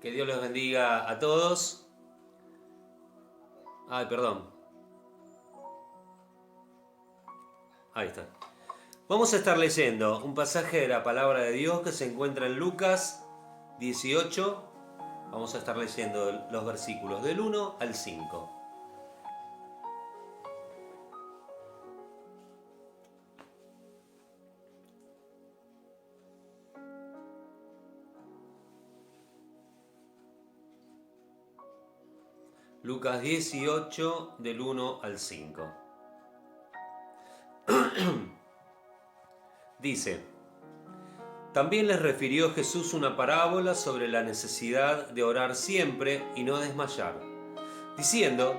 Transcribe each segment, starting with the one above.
Que Dios los bendiga a todos. Ay, perdón. Ahí está. Vamos a estar leyendo un pasaje de la palabra de Dios que se encuentra en Lucas 18. Vamos a estar leyendo los versículos del 1 al 5. Lucas 18, del 1 al 5. Dice: También les refirió Jesús una parábola sobre la necesidad de orar siempre y no desmayar, diciendo: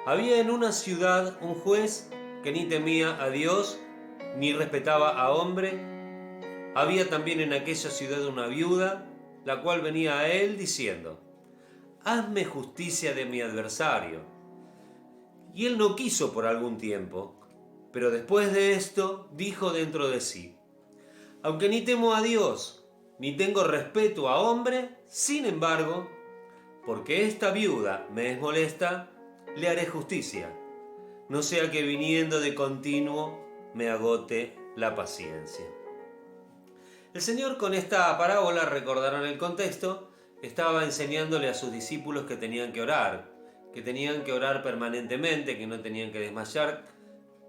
Había en una ciudad un juez que ni temía a Dios ni respetaba a hombre. Había también en aquella ciudad una viuda, la cual venía a él diciendo: Hazme justicia de mi adversario. Y él no quiso por algún tiempo, pero después de esto dijo dentro de sí: Aunque ni temo a Dios, ni tengo respeto a hombre, sin embargo, porque esta viuda me es molesta, le haré justicia, no sea que viniendo de continuo me agote la paciencia. El Señor, con esta parábola, recordarán el contexto, estaba enseñándole a sus discípulos que tenían que orar permanentemente, que no tenían que desmayar.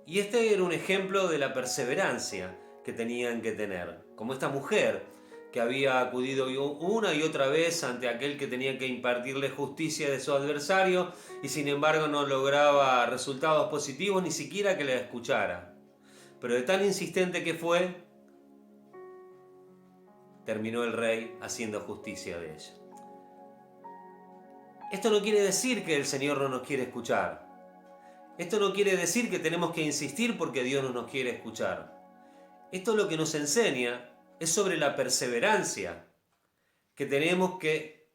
Y este era un ejemplo de la perseverancia que tenían que tener. Como esta mujer que había acudido una y otra vez ante aquel que tenía que impartirle justicia de su adversario y sin embargo no lograba resultados positivos, ni siquiera que la escuchara. Pero de tan insistente que fue, terminó el rey haciendo justicia de ella. Esto no quiere decir que el Señor no nos quiere escuchar. Esto no quiere decir que tenemos que insistir porque Dios no nos quiere escuchar. Esto lo que nos enseña es sobre la perseverancia, que tenemos que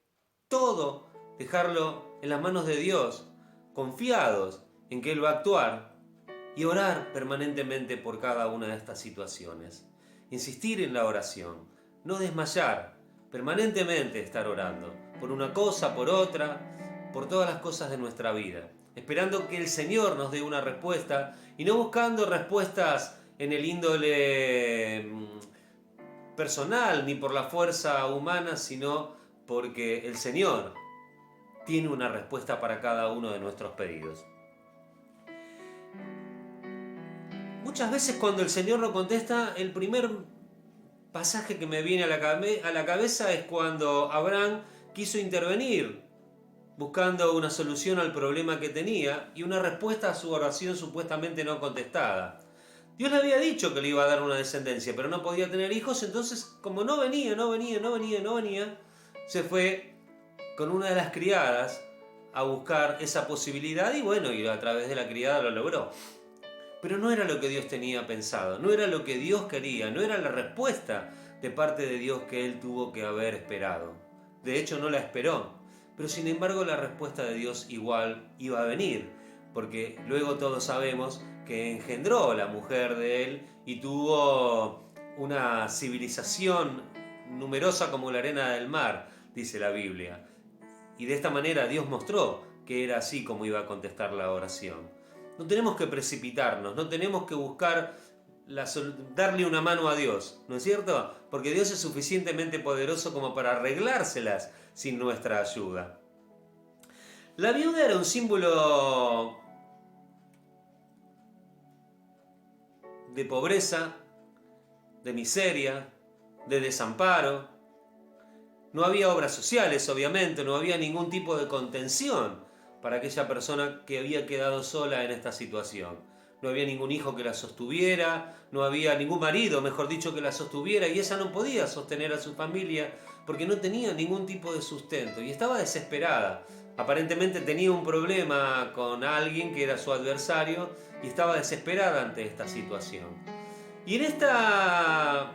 todo dejarlo en las manos de Dios, confiados en que Él va a actuar, y orar permanentemente por cada una de estas situaciones. Insistir en la oración, no desmayar, permanentemente estar orando, por una cosa, por otra, por todas las cosas de nuestra vida, esperando que el Señor nos dé una respuesta y no buscando respuestas en el índole personal ni por la fuerza humana, sino porque el Señor tiene una respuesta para cada uno de nuestros pedidos. Muchas veces cuando el Señor no contesta, el primer pasaje que me viene a la cabeza es cuando Abraham quiso intervenir buscando una solución al problema que tenía y una respuesta a su oración supuestamente no contestada. Dios le había dicho que le iba a dar una descendencia, pero no podía tener hijos, entonces como no venía, se fue con una de las criadas a buscar esa posibilidad y bueno, y a través de la criada lo logró. Pero no era lo que Dios tenía pensado, no era lo que Dios quería, no era la respuesta de parte de Dios que él tuvo que haber esperado. De hecho, no la esperó, pero sin embargo la respuesta de Dios igual iba a venir, porque luego todos sabemos que engendró la mujer de él y tuvo una civilización numerosa como la arena del mar, dice la Biblia. Y de esta manera Dios mostró que era así como iba a contestar la oración. No tenemos que precipitarnos, no tenemos que buscar darle una mano a Dios, ¿no es cierto? Porque Dios es suficientemente poderoso como para arreglárselas sin nuestra ayuda. La viuda era un símbolo de pobreza, de miseria, de desamparo. No había obras sociales, obviamente, no había ningún tipo de contención para aquella persona que había quedado sola en esta situación. No había ningún hijo que la sostuviera, no había ningún marido, mejor dicho, que la sostuviera, y ella no podía sostener a su familia porque no tenía ningún tipo de sustento y estaba desesperada. Aparentemente tenía un problema con alguien que era su adversario y estaba desesperada ante esta situación. Y en esta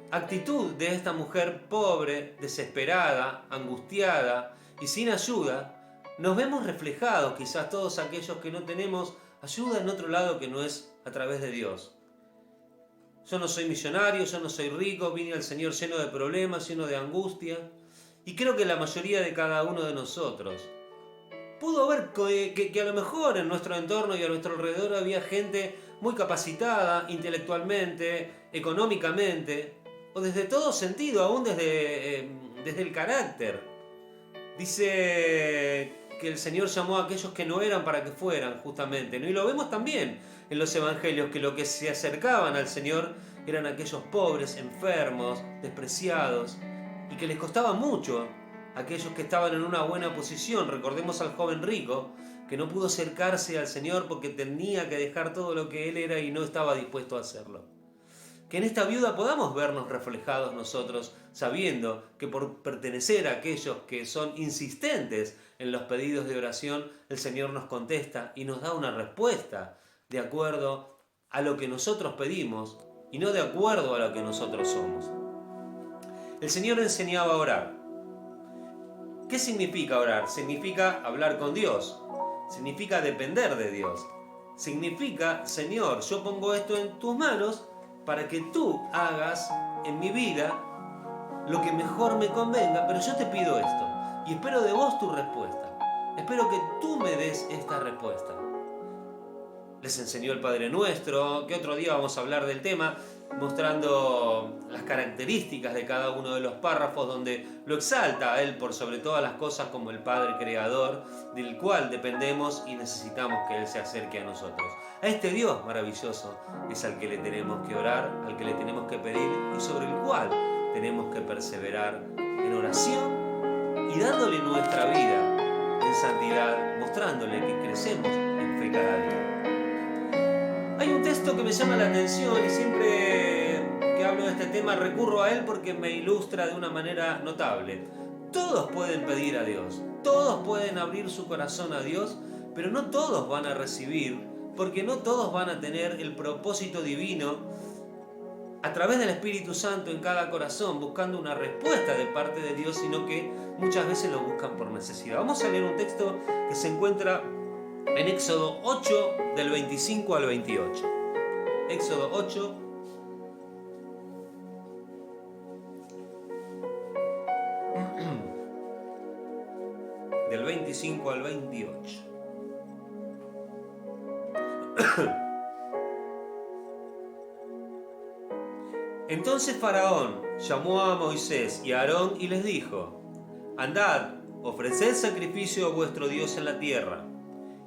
actitud de esta mujer pobre, desesperada, angustiada y sin ayuda, nos vemos reflejados quizás todos aquellos que no tenemos ayuda en otro lado que no es a través de Dios. Yo no soy millonario, yo no soy rico, vine al Señor lleno de problemas, lleno de angustia, y creo que la mayoría de cada uno de nosotros, pudo ver que a lo mejor en nuestro entorno y a nuestro alrededor había gente muy capacitada intelectualmente, económicamente, o desde todo sentido, aún desde el carácter. Dice que el Señor llamó a aquellos que no eran para que fueran, justamente, ¿no? Y lo vemos también en los evangelios, que lo que se acercaban al Señor eran aquellos pobres, enfermos, despreciados, y que les costaba mucho, aquellos que estaban en una buena posición. Recordemos al joven rico, que no pudo acercarse al Señor porque tenía que dejar todo lo que él era y no estaba dispuesto a hacerlo. Que en esta viuda podamos vernos reflejados nosotros, sabiendo que por pertenecer a aquellos que son insistentes en los pedidos de oración, el Señor nos contesta y nos da una respuesta de acuerdo a lo que nosotros pedimos y no de acuerdo a lo que nosotros somos. El Señor enseñaba a orar. ¿Qué significa orar? Significa hablar con Dios, significa depender de Dios, significa: Señor, yo pongo esto en tus manos para que tú hagas en mi vida lo que mejor me convenga, pero yo te pido esto y espero de vos tu respuesta. Espero que tú me des esta respuesta. Les enseñó el Padre Nuestro, que otro día vamos a hablar del tema, mostrando las características de cada uno de los párrafos, donde lo exalta a Él por sobre todas las cosas como el Padre Creador, del cual dependemos y necesitamos que Él se acerque a nosotros. A este Dios maravilloso es al que le tenemos que orar, al que le tenemos que pedir y sobre el cual tenemos que perseverar en oración y dándole nuestra vida en santidad, mostrándole que crecemos en fe cada día. Hay un texto que me llama la atención y siempre que hablo de este tema recurro a él porque me ilustra de una manera notable. Todos pueden pedir a Dios, todos pueden abrir su corazón a Dios, pero no todos van a recibir, porque no todos van a tener el propósito divino a través del Espíritu Santo en cada corazón, buscando una respuesta de parte de Dios, sino que muchas veces lo buscan por necesidad. Vamos a leer un texto que se encuentra en Éxodo 8, del 25 al 28. Éxodo 8, del 25 al 28. Entonces Faraón llamó a Moisés y a Aarón y les dijo: Andad, ofreced sacrificio a vuestro Dios en la tierra.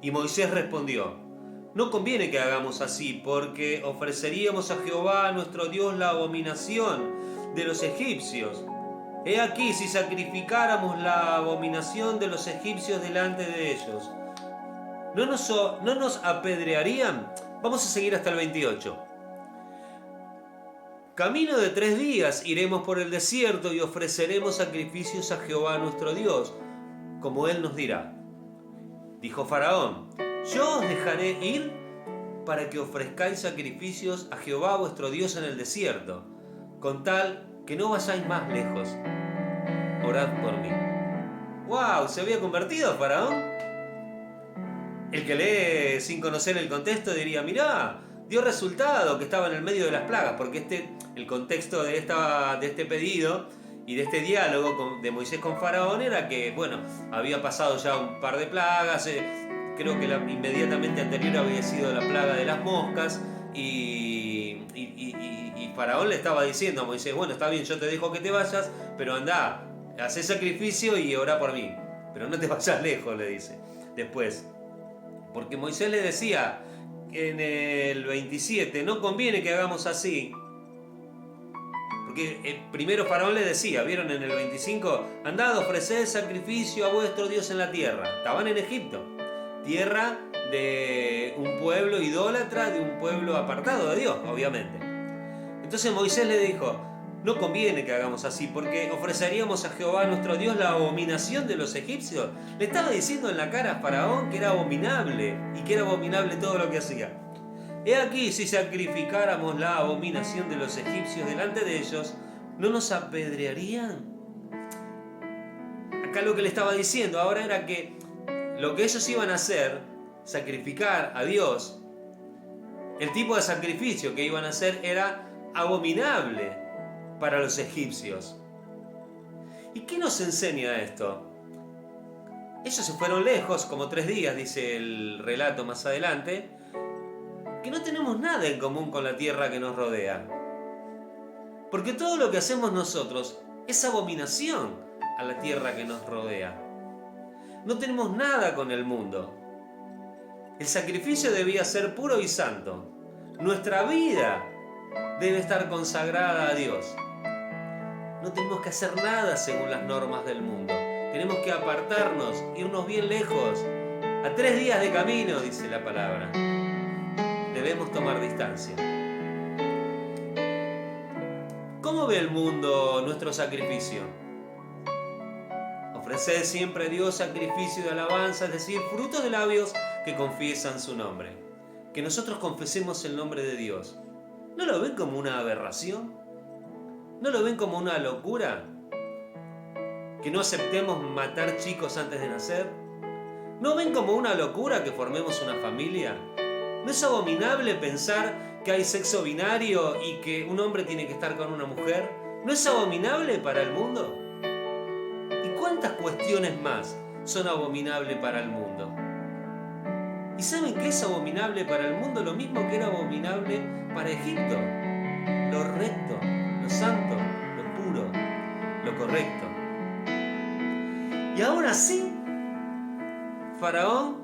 Y Moisés respondió: No conviene que hagamos así, porque ofreceríamos a Jehová nuestro Dios la abominación de los egipcios. He aquí, si sacrificáramos la abominación de los egipcios delante de ellos, ¿no nos apedrearían? Vamos a seguir hasta el 28. Camino de 3 días iremos por el desierto y ofreceremos sacrificios a Jehová nuestro Dios, como Él nos dirá. Dijo Faraón: Yo os dejaré ir para que ofrezcáis sacrificios a Jehová vuestro Dios en el desierto, con tal que no vayáis más lejos. Orad por mí. ¡Wow! ¿Se había convertido Faraón? El que lee sin conocer el contexto diría: mirá, dio resultado que estaba en el medio de las plagas, porque el contexto de este pedido y de este diálogo de Moisés con Faraón era que, bueno, había pasado ya un par de plagas, creo que la inmediatamente anterior había sido la plaga de las moscas, y Faraón le estaba diciendo a Moisés: bueno, está bien, yo te dejo que te vayas, pero andá, hacé sacrificio y orá por mí, pero no te vayas lejos, le dice. Después, porque Moisés le decía en el 27, no conviene que hagamos así, porque primero Faraón le decía, vieron en el 25, andad, ofreced sacrificio a vuestro Dios en la tierra. Estaban en Egipto, tierra de un pueblo idólatra, de un pueblo apartado de Dios, obviamente. Entonces Moisés le dijo: no conviene que hagamos así, porque ofreceríamos a Jehová nuestro Dios la abominación de los egipcios. Le estaba diciendo en la cara a Faraón que era abominable, y que era abominable todo lo que hacía. He aquí, si sacrificáramos la abominación de los egipcios delante de ellos, ¿no nos apedrearían? Acá lo que le estaba diciendo ahora era que lo que ellos iban a hacer, sacrificar a Dios, el tipo de sacrificio que iban a hacer era abominable para los egipcios. ¿Y qué nos enseña esto? Ellos se fueron lejos, como 3 días, dice el relato más adelante, que no tenemos nada en común con la tierra que nos rodea. Porque todo lo que hacemos nosotros es abominación a la tierra que nos rodea. No tenemos nada con el mundo. El sacrificio debía ser puro y santo. Nuestra vida debe estar consagrada a Dios. No tenemos que hacer nada según las normas del mundo. Tenemos que apartarnos, irnos bien lejos. A 3 días de camino, dice la palabra. Debemos tomar distancia. ¿Cómo ve el mundo nuestro sacrificio? Ofreced siempre a Dios sacrificio de alabanza, es decir, frutos de labios que confiesan su nombre. Que nosotros confesemos el nombre de Dios. ¿No lo ven como una aberración? ¿No lo ven como una locura? ¿Que no aceptemos matar chicos antes de nacer? ¿No ven como una locura que formemos una familia? ¿No es abominable pensar que hay sexo binario y que un hombre tiene que estar con una mujer? ¿No es abominable para el mundo? ¿Y cuántas cuestiones más son abominables para el mundo? ¿Y saben qué es abominable para el mundo? Lo mismo que era abominable para Egipto. Lo recto, lo santo, lo puro, lo correcto. Y aún así, Faraón,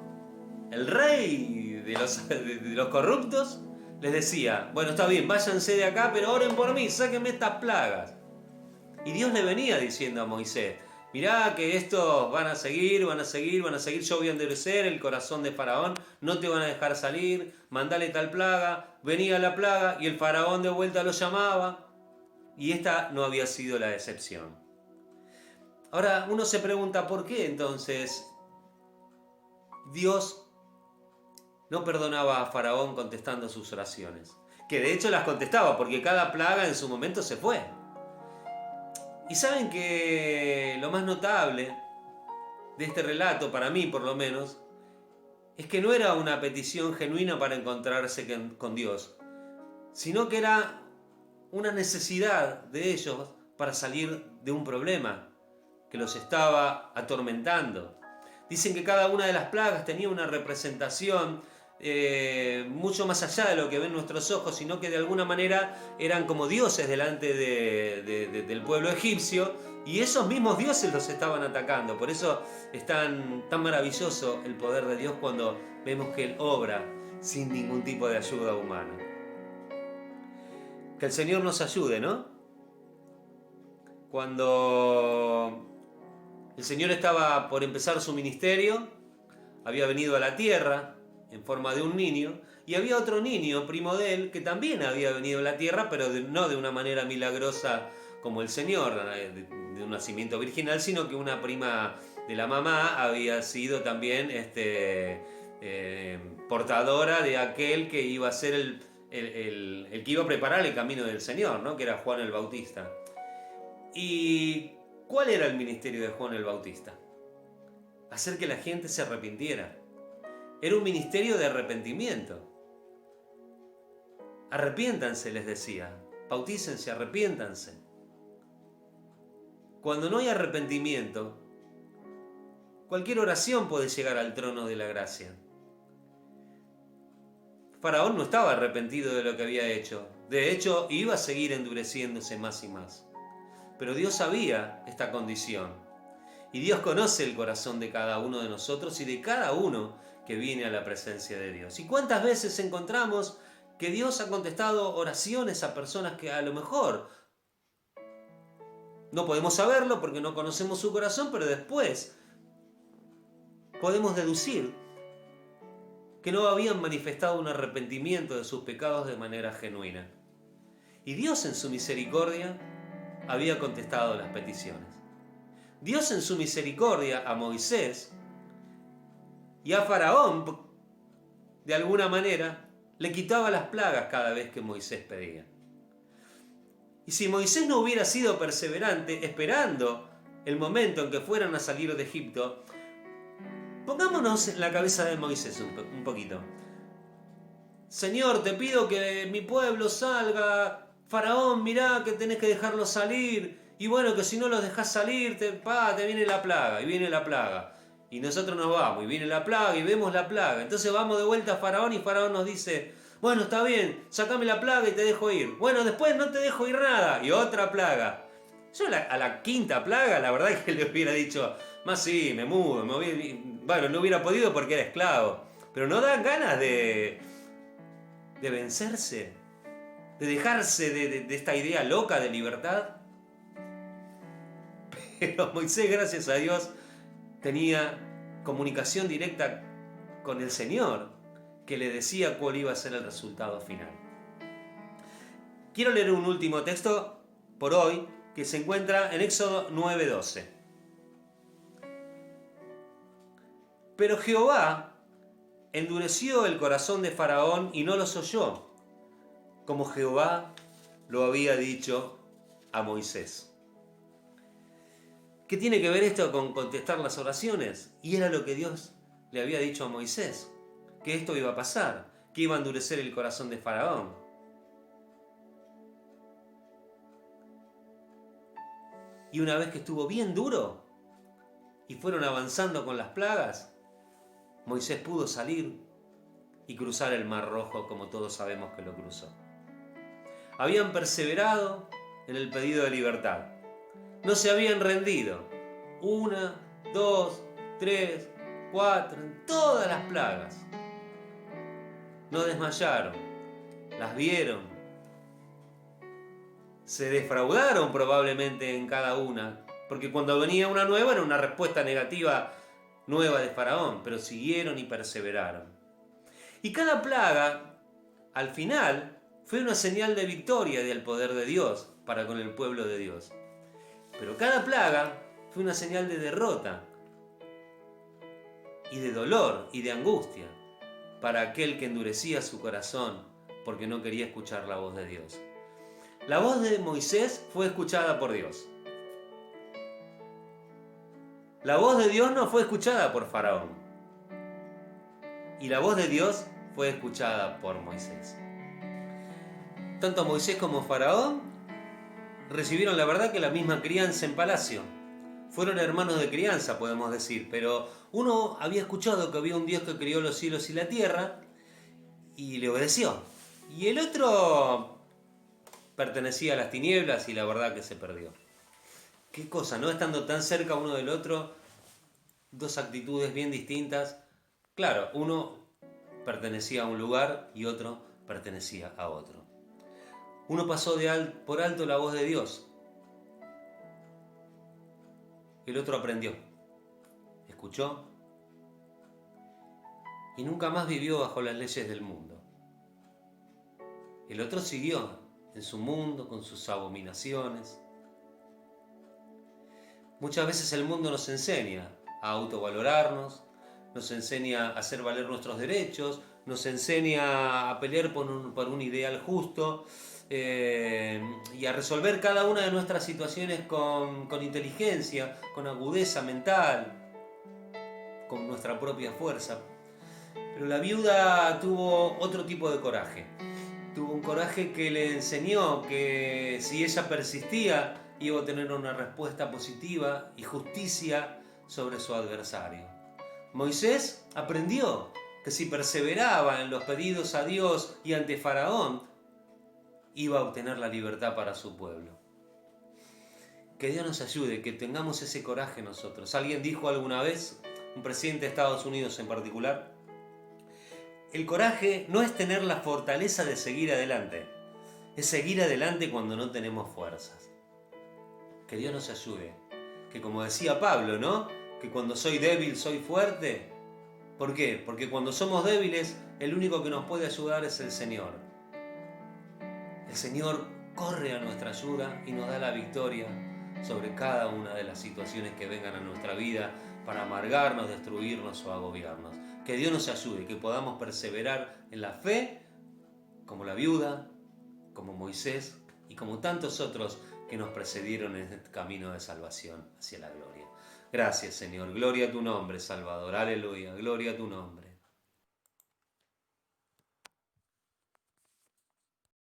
el rey de los corruptos, les decía, bueno, está bien, váyanse de acá, pero oren por mí, sáquenme estas plagas. Y Dios le venía diciendo a Moisés, mirá que estos van a seguir, yo voy a endurecer el corazón de Faraón, no te van a dejar salir, mandale tal plaga, venía la plaga y el Faraón de vuelta lo llamaba. Y esta no había sido la excepción. Ahora uno se pregunta por qué entonces Dios no perdonaba a Faraón contestando sus oraciones. Que de hecho las contestaba porque cada plaga en su momento se fue. Y saben que lo más notable de este relato, para mí por lo menos, es que no era una petición genuina para encontrarse con Dios, sino que era una necesidad de ellos para salir de un problema que los estaba atormentando. Dicen que cada una de las plagas tenía una representación mucho más allá de lo que ven nuestros ojos, sino que de alguna manera eran como dioses delante del pueblo egipcio, y esos mismos dioses los estaban atacando. Por eso es tan maravilloso el poder de Dios cuando vemos que Él obra sin ningún tipo de ayuda humana. Que el Señor nos ayude, ¿no? Cuando el Señor estaba por empezar su ministerio, había venido a la tierra en forma de un niño, y había otro niño, primo de él, que también había venido a la tierra, pero no de una manera milagrosa como el Señor, de un nacimiento virginal, sino que una prima de la mamá había sido también portadora de aquel que iba a ser el que iba a preparar el camino del Señor, ¿no? Que era Juan el Bautista. ¿Y cuál era el ministerio de Juan el Bautista? Hacer que la gente se arrepintiera. Era un ministerio de arrepentimiento. Arrepiéntanse, les decía. Bautícense, arrepiéntanse. Cuando no hay arrepentimiento, cualquier oración puede llegar al trono de la gracia. Faraón no estaba arrepentido de lo que había hecho. De hecho, iba a seguir endureciéndose más y más. Pero Dios sabía esta condición. Y Dios conoce el corazón de cada uno de nosotros y de cada uno que viene a la presencia de Dios. ¿Y cuántas veces encontramos que Dios ha contestado oraciones a personas que a lo mejor no podemos saberlo porque no conocemos su corazón, pero después podemos deducir que no habían manifestado un arrepentimiento de sus pecados de manera genuina? Y Dios en su misericordia había contestado las peticiones. Dios en su misericordia a Moisés y a Faraón, de alguna manera, le quitaba las plagas cada vez que Moisés pedía. Y si Moisés no hubiera sido perseverante, esperando el momento en que fueran a salir de Egipto, pongámonos en la cabeza de Moisés un poquito. Señor, te pido que mi pueblo salga. Faraón, mirá que tenés que dejarlo salir. Y bueno, que si no los dejás salir, te viene la plaga, y viene la plaga. Y nosotros nos vamos, y viene la plaga, y vemos la plaga. Entonces vamos de vuelta a Faraón, y Faraón nos dice, bueno, está bien, sacame la plaga y te dejo ir. Bueno, después no te dejo ir nada, y otra plaga. Yo a la quinta plaga, la verdad es que le hubiera dicho, más sí, me mudo, bueno, no hubiera podido porque era esclavo. Pero no dan ganas de vencerse, de dejarse de esta idea loca de libertad. Pero Moisés, gracias a Dios, tenía comunicación directa con el Señor, que le decía cuál iba a ser el resultado final. Quiero leer un último texto por hoy, que se encuentra en Éxodo 9:12. Pero Jehová endureció el corazón de Faraón y no los oyó, como Jehová lo había dicho a Moisés. ¿Qué tiene que ver esto con contestar las oraciones? Y era lo que Dios le había dicho a Moisés, que esto iba a pasar, que iba a endurecer el corazón de Faraón. Y una vez que estuvo bien duro y fueron avanzando con las plagas, Moisés pudo salir y cruzar el Mar Rojo como todos sabemos que lo cruzó. Habían perseverado en el pedido de libertad. No se habían rendido. 1, 2, 3, 4, en todas las plagas. No desmayaron, las vieron. Se defraudaron probablemente en cada una, porque cuando venía una nueva era una respuesta negativa nueva de Faraón, pero siguieron y perseveraron. Y cada plaga, al final, fue una señal de victoria y del poder de Dios para con el pueblo de Dios. Pero cada plaga fue una señal de derrota y de dolor y de angustia para aquel que endurecía su corazón porque no quería escuchar la voz de Dios. La voz de Moisés fue escuchada por Dios. La voz de Dios no fue escuchada por Faraón. Y la voz de Dios fue escuchada por Moisés. Tanto Moisés como Faraón recibieron la verdad que la misma crianza en palacio. Fueron hermanos de crianza, podemos decir, pero uno había escuchado que había un Dios que creó los cielos y la tierra y le obedeció. Y el otro pertenecía a las tinieblas y la verdad que se perdió. Qué cosa, ¿no? Estando tan cerca uno del otro, dos actitudes bien distintas. Claro, uno pertenecía a un lugar y otro pertenecía a otro. Uno pasó por alto la voz de Dios. El otro aprendió, escuchó y nunca más vivió bajo las leyes del mundo. El otro siguió en su mundo con sus abominaciones. Muchas veces el mundo nos enseña a autovalorarnos, nos enseña a hacer valer nuestros derechos, nos enseña a pelear por un ideal justo y a resolver cada una de nuestras situaciones con inteligencia, con agudeza mental, con nuestra propia fuerza. Pero la viuda tuvo otro tipo de coraje. Tuvo un coraje que le enseñó que si ella persistía, iba a tener una respuesta positiva y justicia sobre su adversario. Moisés aprendió que si perseveraba en los pedidos a Dios y ante Faraón, iba a obtener la libertad para su pueblo. Que Dios nos ayude, que tengamos ese coraje nosotros. Alguien dijo alguna vez, un presidente de Estados Unidos en particular, el coraje no es tener la fortaleza de seguir adelante, es seguir adelante cuando no tenemos fuerzas. Que Dios nos ayude, que como decía Pablo, ¿no? Que cuando soy débil soy fuerte. ¿Por qué? Porque cuando somos débiles, el único que nos puede ayudar es el Señor. El Señor corre a nuestra ayuda y nos da la victoria sobre cada una de las situaciones que vengan a nuestra vida para amargarnos, destruirnos o agobiarnos. Que Dios nos ayude, que podamos perseverar en la fe, como la viuda, como Moisés y como tantos otros que nos precedieron en este camino de salvación hacia la gloria. Gracias, Señor. Gloria a tu nombre, Salvador. Aleluya. Gloria a tu nombre.